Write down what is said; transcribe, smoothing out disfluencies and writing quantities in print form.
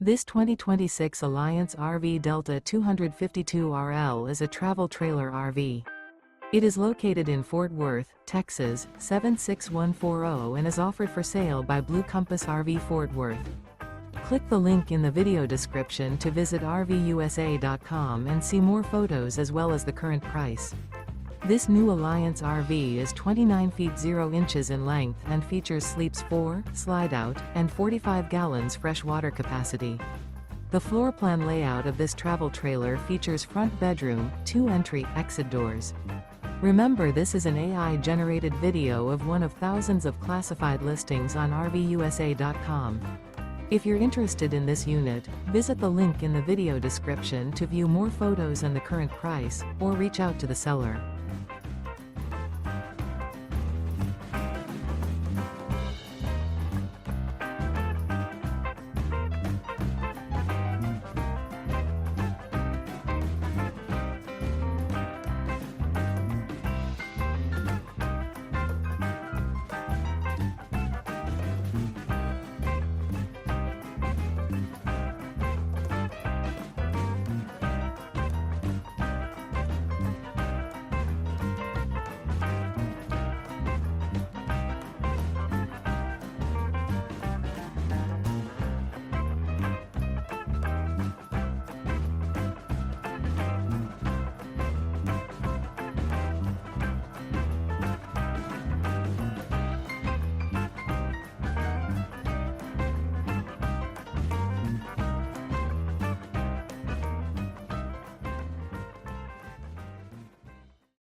This 2026 Alliance RV Delta 252RL is a travel trailer RV. It is located in Fort Worth, Texas, 76140 and is offered for sale by Blue Compass RV Fort Worth. Click the link in the video description to visit RVUSA.com and see more photos as well as the current price. This new Alliance RV is 29 feet 0 inches in length and features sleeps 4, slide-out, and 45 gallons fresh water capacity. The floor plan layout of this travel trailer features front bedroom, 2 entry/exit doors. Remember, this is an AI-generated video of one of thousands of classified listings on RVUSA.com. If you're interested in this unit, visit the link in the video description to view more photos and the current price, or reach out to the seller.